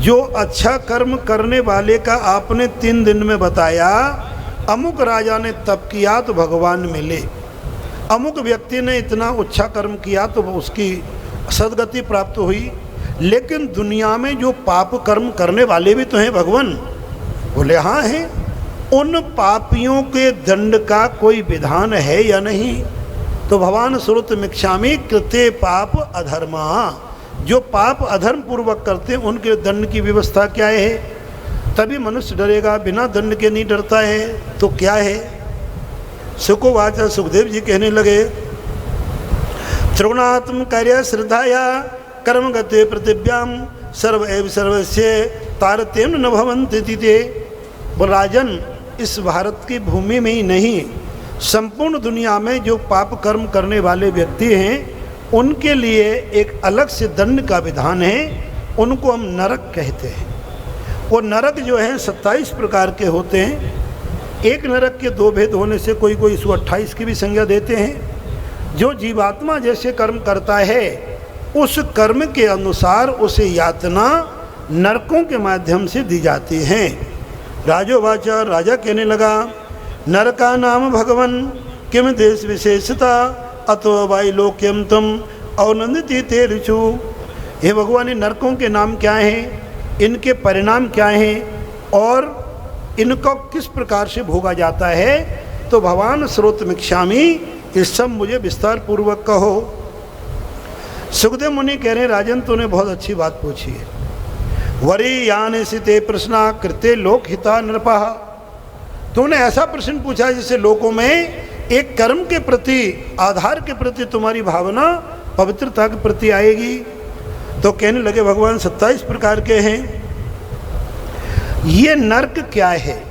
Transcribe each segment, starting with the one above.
जो अच्छा कर्म करने वाले का आपने 3 दिन में बताया, अमुक राजा ने तप किया तो भगवान मिले, अमुक व्यक्ति ने इतना अच्छा कर्म किया तो उसकी सदगति प्राप्त हुई। लेकिन दुनिया में जो पाप कर्म करने वाले भी तो हैं भगवान। बोले हाँ हैं। उन पापियों के दंड का कोई विधान है या नहीं? तो भगवान श्रुतमिच्छामि कृते पाप अधर्मा, जो पाप अधर्म पूर्वक करते हैं उनके दंड की व्यवस्था क्या है? तभी मनुष्य डरेगा, बिना दंड के नहीं डरता है तो क्या है? सुखोवाच, सुखदेव जी कहने लगे, त्रिगुणात्म कार्य श्रद्धाया कर्म गते पृथिव्याम सर्व एव सर्वस्य तारतम्य न भवन्ति तिते। बोल राजन, इस भारत की भूमि में ही नहीं, संपूर्ण दुनिया में जो पाप कर्म करने वाले व्यक्ति हैं उनके लिए एक अलग से दंड का विधान है। उनको हम नरक कहते हैं। वो नरक जो हैं 27 प्रकार के होते हैं। एक नरक के 2 भेद होने से कोई कोई इसको 28 की भी संज्ञा देते हैं। जो जीवात्मा जैसे कर्म करता है उस कर्म के अनुसार उसे यातना नरकों के माध्यम से दी जाती हैं। राजोवाचा, राजा कहने लगा, नरका नाम भगवन किम देश विशेषता अतो वाई लोक्यम तुम अवनंदिति ते ऋचु। हे भगवान, नरकों के नाम क्या हैं, इनके परिणाम क्या हैं और इनको किस प्रकार से भोगा जाता है? तो भगवान श्रोतमिच्छामि, इस सब मुझे विस्तार पूर्वक कहो। सुखदेव मुनि कह रहे, राजन तूने बहुत अच्छी बात पूछी है। वरी यान सिते प्रश्ना कृते लोक हिता नृपः। तूने ऐसा प्रश्न पूछा जिससे लोगों में एक कर्म के प्रति, आधार के प्रति तुम्हारी भावना पवित्रता के प्रति आएगी। तो कहने लगे, भगवान 27 प्रकार के हैं। ये नरक क्या है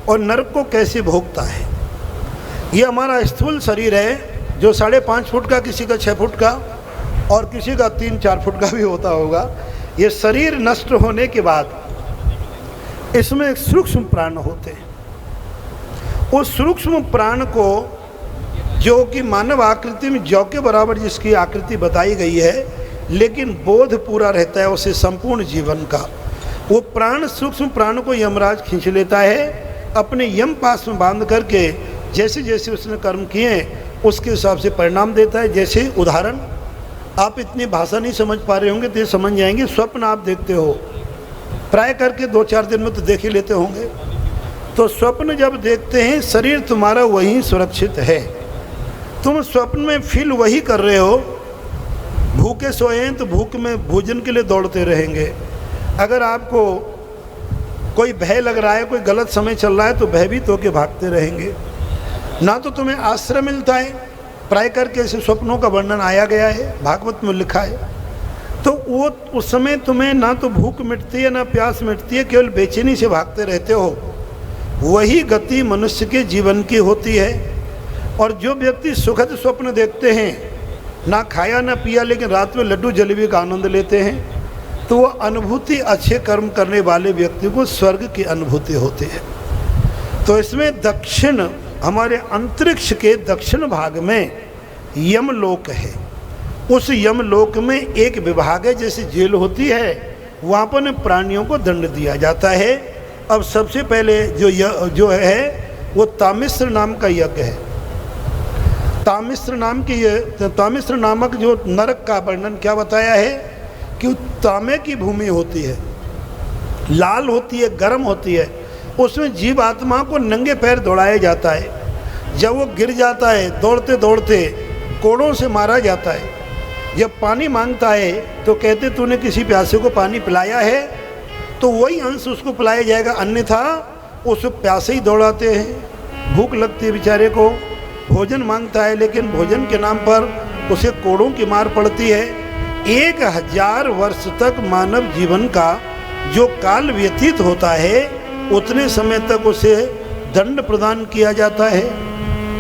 और नरक को कैसे भोगता है? ये हमारा स्थूल शरीर है जो 5.5 फुट का, किसी का 6 फुट का और किसी का 3-4 फुट का भी होता होगा। ये शरीर नष्ट होने के बाद इसमें सूक्ष्म प्राण होते हैं। उस सूक्ष्म प्राण को, जो कि मानव आकृति में जौ के बराबर जिसकी आकृति बताई गई है, लेकिन बोध पूरा रहता है उसे संपूर्ण जीवन का, वो प्राण, सूक्ष्म प्राण को यमराज खींच लेता है अपने यम पास में बांध करके। जैसे जैसे उसने कर्म किए उसके हिसाब से परिणाम देता है। जैसे उदाहरण, आप इतनी भाषा नहीं समझ पा रहे होंगे तो ये समझ जाएंगे। स्वप्न आप देखते हो, प्राय करके 2-4 दिन में तो देख ही लेते होंगे। तो स्वप्न जब देखते हैं, शरीर तुम्हारा वहीं सुरक्षित है, तुम स्वप्न में फील वही कर रहे हो। भूखे सोए हैं तो भूख में भोजन के लिए दौड़ते रहेंगे। अगर आपको कोई भय लग रहा है, कोई गलत समय चल रहा है तो भयभीत होकर भागते रहेंगे। ना तो तुम्हें आश्रय मिलता है, प्राय करके ऐसे स्वप्नों का वर्णन आया गया है, भागवत में लिखा है। तो वो उस समय तुम्हें ना तो भूख मिटती है ना प्यास मिटती है, केवल बेचैनी से भागते रहते हो। वही गति मनुष्य के जीवन की होती है। और जो व्यक्ति सुखद स्वप्न देखते हैं, ना खाया ना पिया लेकिन रात में लड्डू जलेबी का आनंद लेते हैं, तो वो अनुभूति अच्छे कर्म करने वाले व्यक्ति को स्वर्ग की अनुभूति होती है। तो इसमें दक्षिण, हमारे अंतरिक्ष के दक्षिण भाग में यमलोक है। उस यमलोक में एक विभाग है, जैसे जेल होती है, वहाँ पर प्राणियों को दंड दिया जाता है। अब सबसे पहले जो है वो तामिश्र नाम का यज्ञ है। तामिश्र नामक जो नरक का वर्णन क्या बताया है कि तांबे की भूमि होती है, लाल होती है, गर्म होती है। उसमें जीव आत्मा को नंगे पैर दौड़ाया जाता है। जब वो गिर जाता है दौड़ते दौड़ते, कोड़ों से मारा जाता है। जब पानी मांगता है तो कहते तूने किसी प्यासे को पानी पिलाया है, तो वही अंश उसको पिलाया जाएगा, अन्यथा उस प्यासे ही दौड़ाते हैं। भूख लगती है बेचारे को, भोजन मांगता है लेकिन भोजन के नाम पर उसे कोड़ों की मार पड़ती है। 1000 वर्ष तक मानव जीवन का जो काल व्यतीत होता है, उतने समय तक उसे दंड प्रदान किया जाता है।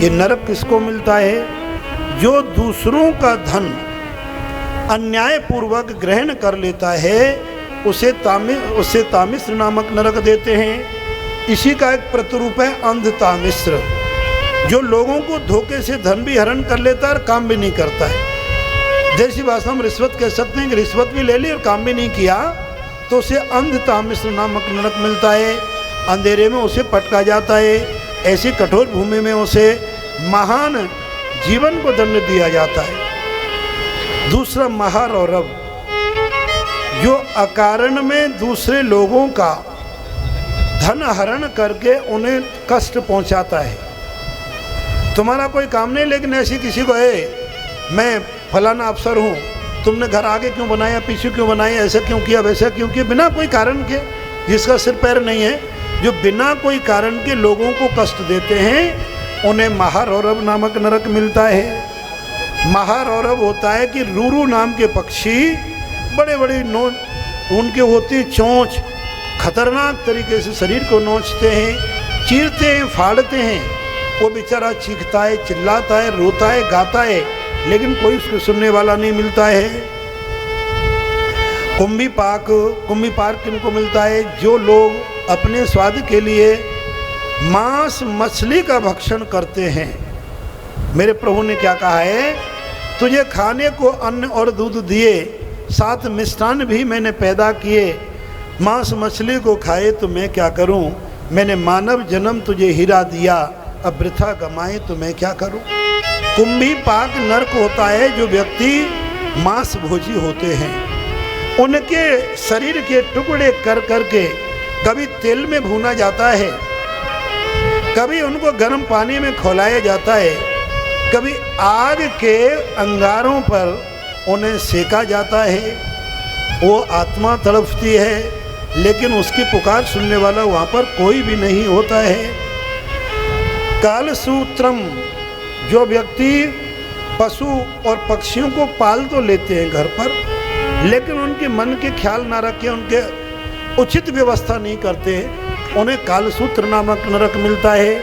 ये नरक किसको मिलता है? जो दूसरों का धन अन्यायपूर्वक ग्रहण कर लेता है, उसे तामिश्र नामक नरक देते हैं। इसी का एक प्रतिरूप है अंध तामिश्र, जो लोगों को धोखे से धन भी हरण कर लेता है और काम भी नहीं करता है। देसी भाषा में रिश्वत कह सकते हैं कि रिश्वत भी ले ली और काम भी नहीं किया, तो उसे अंधतामिश्र नामक नरक मिलता है, अंधेरे में उसे पटका जाता है, ऐसी कठोर भूमि में उसे महान जीवन को दंड दिया जाता है। दूसरा महारौरव, जो अकारण में दूसरे लोगों का धन हरण करके उन्हें कष्ट पहुंचाता है। तुम्हारा कोई काम नहीं, लेकिन ऐसी किसी को है मैं फलाना अफसर हूँ, तुमने घर आगे क्यों बनाया, पीछे क्यों बनाया, ऐसा क्यों किया, वैसा क्यों किया, बिना कोई कारण के, जिसका सिर पैर नहीं है, जो बिना कोई कारण के लोगों को कष्ट देते हैं, उन्हें महारौरव नामक नरक मिलता है। महारौरव होता है कि रूरू नाम के पक्षी बड़े बड़े उनके होती चोंच, खतरनाक तरीके से शरीर को नोचते हैं, चीरते हैं, फाड़ते हैं। वो बेचारा चीखता है, चिल्लाता है, रोता है, गाता है, लेकिन कोई उसको सुनने वाला नहीं मिलता है। कुंभी पाक किनको मिलता है? जो लोग अपने स्वाद के लिए मांस मछली का भक्षण करते हैं। मेरे प्रभु ने क्या कहा है? तुझे खाने को अन्न और दूध दिए, साथ मिष्ठान भी मैंने पैदा किए, मांस मछली को खाए तो मैं क्या करूं? मैंने मानव जन्म तुझे हीरा दिया, अब वृथा गमाए तो मैं क्या करूं? कुंभी पाक नरक होता है जो व्यक्ति मांस भोजी होते हैं। उनके शरीर के टुकड़े कर करके कभी तेल में भूना जाता है, कभी उनको गर्म पानी में खौलाया जाता है, कभी आग के अंगारों पर उन्हें सेका जाता है। वो आत्मा तड़पती है, लेकिन उसकी पुकार सुनने वाला वहाँ पर कोई भी नहीं होता है। कालसूत्रम, जो व्यक्ति पशु और पक्षियों को पाल तो लेते हैं घर पर, लेकिन उनके मन के ख्याल ना रखे, उनके उचित व्यवस्था नहीं करते, उन्हें कालसूत्र नामक नरक मिलता है।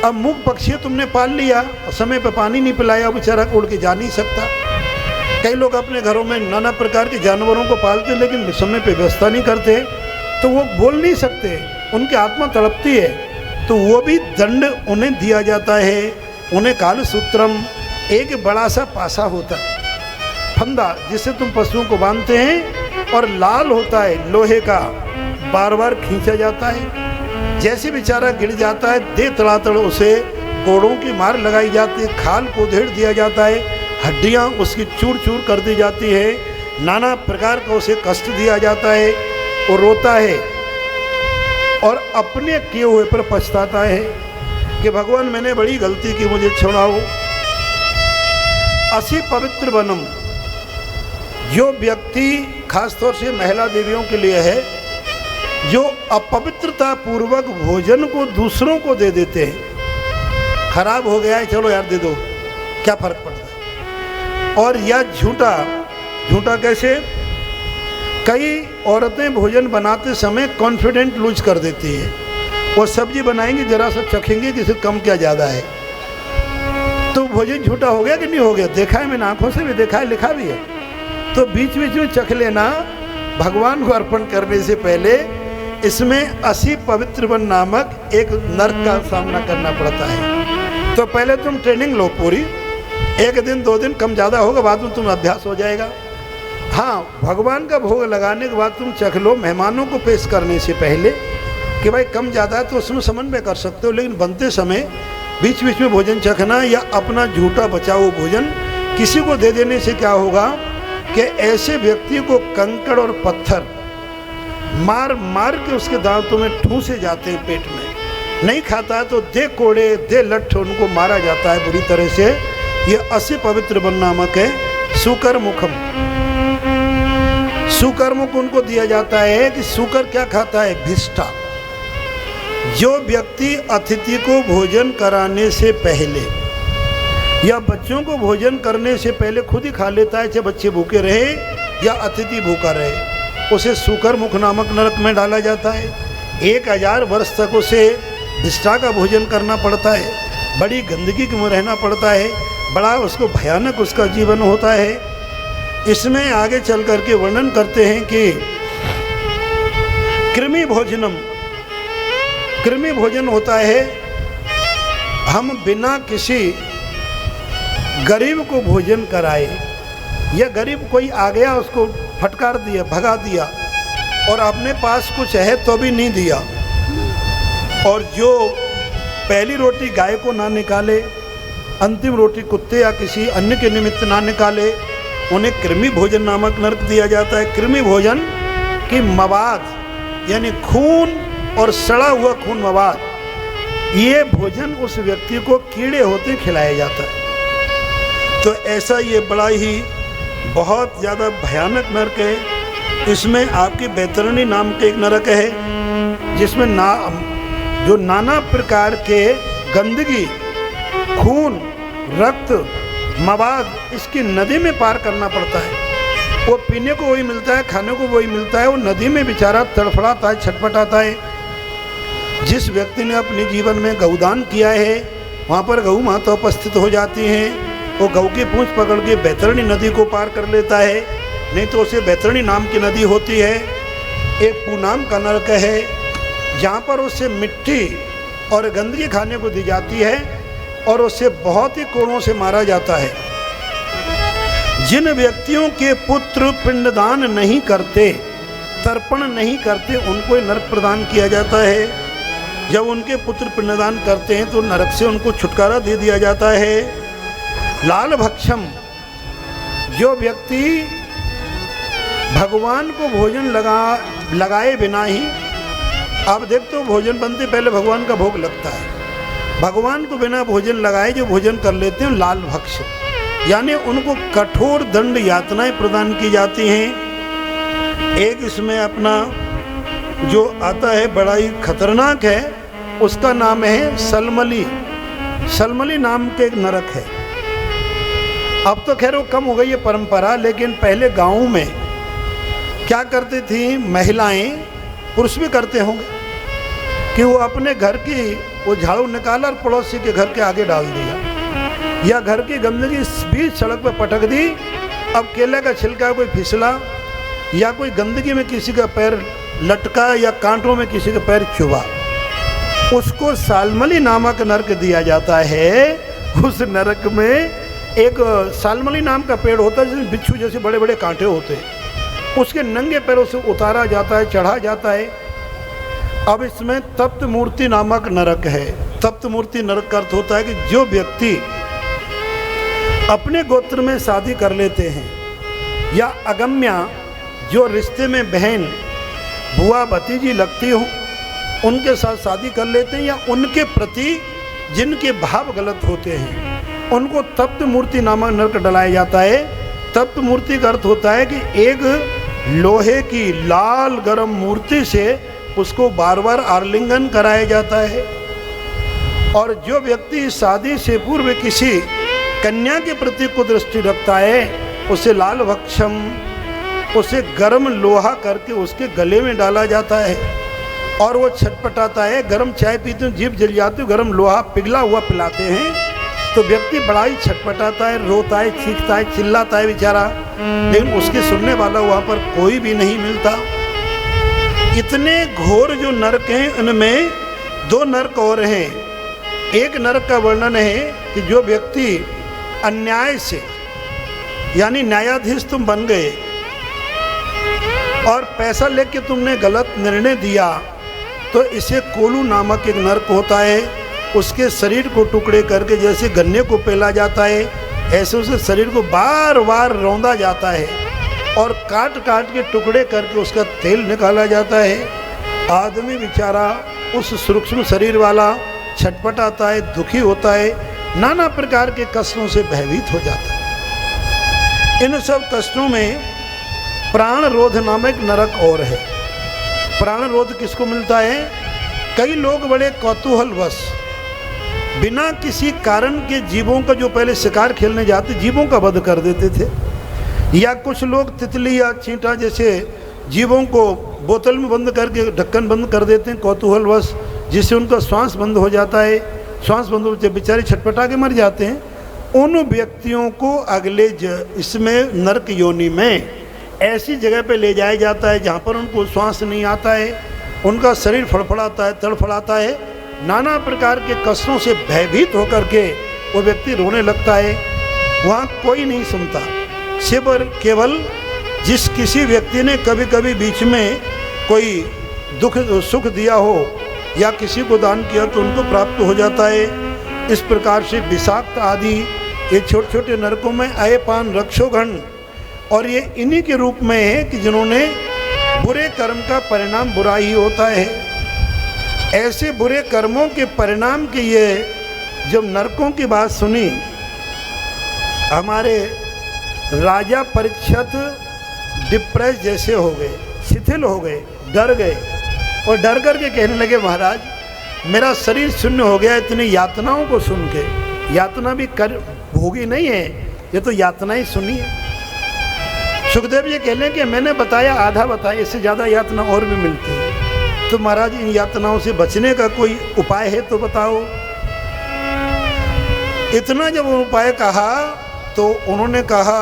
अब मूक पक्षी तुमने पाल लिया, समय पर पानी नहीं पिलाया, बेचारा उड़ के जा नहीं सकता। कई लोग अपने घरों में नाना प्रकार के जानवरों को पालते, लेकिन समय पे व्यवस्था नहीं करते, तो वो बोल नहीं सकते, उनकी आत्मा तड़पती है, तो वो भी दंड उन्हें दिया जाता है। उन्हें कालसूत्रम, एक बड़ा सा पासा होता है, फंदा, जिससे तुम पशुओं को बांधते हैं, और लाल होता है लोहे का, बार बार खींचा जाता है। जैसे बेचारा गिर जाता है, दे तड़ातड़ उसे कोड़ों की मार लगाई जाती है, खाल को उधेड़ दिया जाता है, हड्डियां उसकी चूर चूर कर दी जाती है, नाना प्रकार का उसे कष्ट दिया जाता है। वो रोता है और अपने किए हुए पर पछताता है कि भगवान मैंने बड़ी गलती की, मुझे छोड़ाओ। असी पवित्र वनम, जो व्यक्ति खासतौर से महिला देवियों के लिए है, जो अपवित्रता पूर्वक भोजन को दूसरों को दे देते हैं। खराब हो गया है, चलो यार दे दो, क्या फर्क पड़ता है। और या झूठा कैसे? कई औरतें भोजन बनाते समय कॉन्फिडेंट लूज कर देती है। वो सब्जी बनाएंगे, जरा सा चखेंगे कि इसे कम क्या ज़्यादा है, तो भोजन झूठा हो गया कि नहीं हो गया? देखा है मैंने, आंखों से भी देखा है, लिखा भी है। तो बीच बीच में चख लेना, भगवान को अर्पण करने से पहले। इसमें 80 पवित्र वन नामक एक नरक का सामना करना पड़ता है। तो पहले तुम ट्रेनिंग लो पूरी, 1 दिन 2 दिन कम ज़्यादा होगा, बाद में तुम अभ्यास हो जाएगा। हाँ, भगवान का भोग लगाने के बाद तुम चख लो, मेहमानों को पेश करने से पहले, कि भाई कम ज़्यादा है तो उसमें समन्वय कर सकते हो, लेकिन बनते समय बीच बीच में भोजन चखना या अपना झूठा बचा हुआ भोजन किसी को दे देने से क्या होगा कि ऐसे व्यक्ति को कंकड़ और पत्थर मार मार के उसके दांतों में ठूंसे जाते हैं पेट में। नहीं खाता है तो दे कोड़े दे लठ उनको मारा जाता है बुरी तरह से। ये 80 पवित्र वन नामक है। सुकर्मुखम, सुकर्मुख उनको दिया जाता है कि सुकर क्या खाता है? भिष्टा। जो व्यक्ति अतिथि को भोजन कराने से पहले या बच्चों को भोजन करने से पहले खुद ही खा लेता है, चाहे बच्चे भूखे रहे या अतिथि भूखा रहे, उसे सुकर्मुख नामक नरक में डाला जाता है। 1000 वर्ष तक उसे भिष्टा का भोजन करना पड़ता है, बड़ी गंदगी में रहना पड़ता है, बड़ा उसको भयानक उसका जीवन होता है। इसमें आगे चल करके वर्णन करते हैं कि कृमि भोजनम, कृमि भोजन होता है हम बिना किसी गरीब को भोजन कराए, या गरीब कोई आ गया उसको फटकार दिया, भगा दिया, और अपने पास कुछ है तो भी नहीं दिया, और जो पहली रोटी गाय को ना निकाले, अंतिम रोटी कुत्ते या किसी अन्य के निमित्त ना निकाले, उन्हें कृमि भोजन नामक नरक दिया जाता है। कृमि भोजन की मवाद यानी खून और सड़ा हुआ खून मवाद, ये भोजन उस व्यक्ति को कीड़े होते खिलाया जाता है। तो ऐसा ये बड़ा ही बहुत ज़्यादा भयानक नरक है। इसमें आपकी बैतरणी नाम के एक नरक है, जिसमें जो नाना प्रकार के गंदगी, खून, रक्त, मवाद इसकी नदी में पार करना पड़ता है। वो पीने को वही मिलता है, खाने को वही मिलता है, वो नदी में बेचारा तड़फड़ाता है, छटपटाता है। जिस व्यक्ति ने अपने जीवन में गौदान किया है, वहाँ पर गौ माता उपस्थित हो जाती हैं। वो गौ की पूंछ पकड़ के बैतरणी नदी को पार कर लेता है, नहीं तो उसे बैतरणी नाम की नदी होती है। एक पूनाम का नरक है, जहाँ पर उससे मिट्टी और गंदगी खाने को दी जाती है और उससे बहुत ही कोड़ों से मारा जाता है। जिन व्यक्तियों के पुत्र पिंडदान नहीं करते, तर्पण नहीं करते, उनको नरक प्रदान किया जाता है। जब उनके पुत्र पिंडदान करते हैं तो नरक से उनको छुटकारा दे दिया जाता है। लाल भक्षम, जो व्यक्ति भगवान को भोजन लगाए बिना ही, आप देखते हो भोजन बनते पहले भगवान का भोग लगता है, भगवान को बिना भोजन लगाए जो भोजन कर लेते हैं लाल भक्ष, यानी उनको कठोर दंड यातनाएं प्रदान की जाती हैं। एक इसमें अपना जो आता है बड़ा ही खतरनाक है, उसका नाम है सलमली। सलमली नाम के एक नरक है। अब तो खैर वो कम हो गई है परंपरा, लेकिन पहले गाँव में क्या करती थी महिलाएं, पुरुष भी करते होंगे, कि वो अपने घर की वो झाड़ू निकाला और पड़ोसी के घर के आगे डाल दिया, या घर की गंदगी बीच सड़क पर पटक दी। अब केले का छिलका कोई फिसला या कोई गंदगी में किसी का पैर लटका या कांटों में किसी का पैर चुभा, उसको सालमली नामक नरक दिया जाता है। उस नरक में एक सालमली नाम का पेड़ होता है जिसमें बिच्छू जैसे बड़े बड़े कांटे होते हैं, उसके नंगे पैरों से उतारा जाता है, चढ़ा जाता है। अब इसमें तप्त मूर्ति नामक नरक है। तप्त मूर्ति नरक का अर्थ होता है कि जो व्यक्ति अपने गोत्र में शादी कर लेते हैं, या अगम्या जो रिश्ते में बहन, बुआ, भतीजी लगती हो, उनके साथ शादी कर लेते हैं, या उनके प्रति जिनके भाव गलत होते हैं, उनको तप्त मूर्ति नामक नरक डलाया जाता है। तप्त मूर्ति का अर्थ होता है कि एक लोहे की लाल गरम मूर्ति से उसको बार बार आलिंगन कराया जाता है। और जो व्यक्ति शादी से पूर्व किसी कन्या के प्रति को दृष्टि रखता है, उसे लाल भक्षम, उसे गर्म लोहा करके उसके गले में डाला जाता है और वो छटपटाता है। गर्म चाय पीते हैं, जीभ जल जाती है, गर्म लोहा पिघला हुआ पिलाते हैं तो व्यक्ति बड़ा ही छटपटाता है, रोता है, चीखता है, चिल्लाता है बेचारा, लेकिन उसके सुनने वाला वहाँ पर कोई भी नहीं मिलता। इतने घोर जो नरक हैं, उनमें दो नरक और हैं। एक नरक का वर्णन है कि जो व्यक्ति अन्याय से, यानी न्यायाधीश तुम बन गए और पैसा लेके तुमने गलत निर्णय दिया, तो इसे कोलू नामक एक नरक होता है। उसके शरीर को टुकड़े करके जैसे गन्ने को पेला जाता है, ऐसे उसे शरीर को बार बार रौंदा जाता है और काट काट के टुकड़े करके उसका तेल निकाला जाता है। आदमी बेचारा उस सूक्ष्म शरीर वाला छटपटाता है, दुखी होता है, नाना प्रकार के कष्टों से भयभीत हो जाता है। इन सब कष्टों में प्राण रोध नामक नरक और है। प्राण रोध किसको मिलता है? कई लोग बड़े कौतूहलवश बिना किसी कारण के जीवों का, जो पहले शिकार खेलने जाते, जीवों का वध कर देते थे। या कुछ लोग तितली या चींटा जैसे जीवों को बोतल में बंद करके ढक्कन बंद कर देते हैं कौतूहलवश, जिससे उनका श्वास बंद हो जाता है। श्वास बंद हो जाते बेचारे छटपटा के मर जाते हैं। उन व्यक्तियों को अगले इसमें नरक योनि में ऐसी जगह पे ले जाया जाता है जहाँ पर उनको श्वास नहीं आता है, उनका शरीर फड़फड़ाता है, तड़फड़ाता है, नाना प्रकार के कष्टों से भयभीत होकर के वो व्यक्ति रोने लगता है। वहाँ कोई नहीं सुनता, सिर्फ केवल जिस किसी व्यक्ति ने कभी कभी बीच में कोई दुख सुख दिया हो या किसी को दान किया तो उनको प्राप्त हो जाता है। इस प्रकार से विषाक्त आदि ये छोटे छोटे नरकों में अयपान रक्षोगण, और ये इन्हीं के रूप में है कि जिन्होंने बुरे कर्म का परिणाम बुरा ही होता है। ऐसे बुरे कर्मों के परिणाम के ये जब नरकों की बात सुनी, हमारे राजा परीक्षित डिप्रेस जैसे हो गए, शिथिल हो गए, डर गए और डर कर के कहने लगे महाराज मेरा शरीर शून्य हो गया इतनी यातनाओं को सुन के। यातना भी कर भोगी नहीं है, ये तो यातना ही सुनी है। सुखदेव ये कह लें कि मैंने बताया आधा बताया, इससे ज़्यादा यातना और भी मिलती है। तो महाराज इन यातनाओं से बचने का कोई उपाय है तो बताओ। इतना जब उपाय कहा तो उन्होंने कहा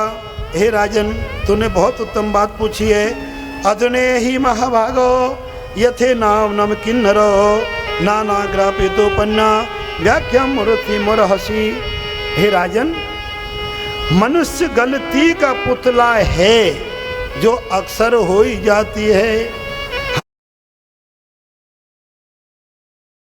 हे राजन तूने बहुत उत्तम बात पूछी है। अदने ही महाभागो यथे नाम नम किन्नरो नाना ग्रापितो पन्ना व्याख्या मूर्ति मोरहसी। हे राजन, मनुष्य गलती का पुतला है जो अक्सर हो ही जाती है।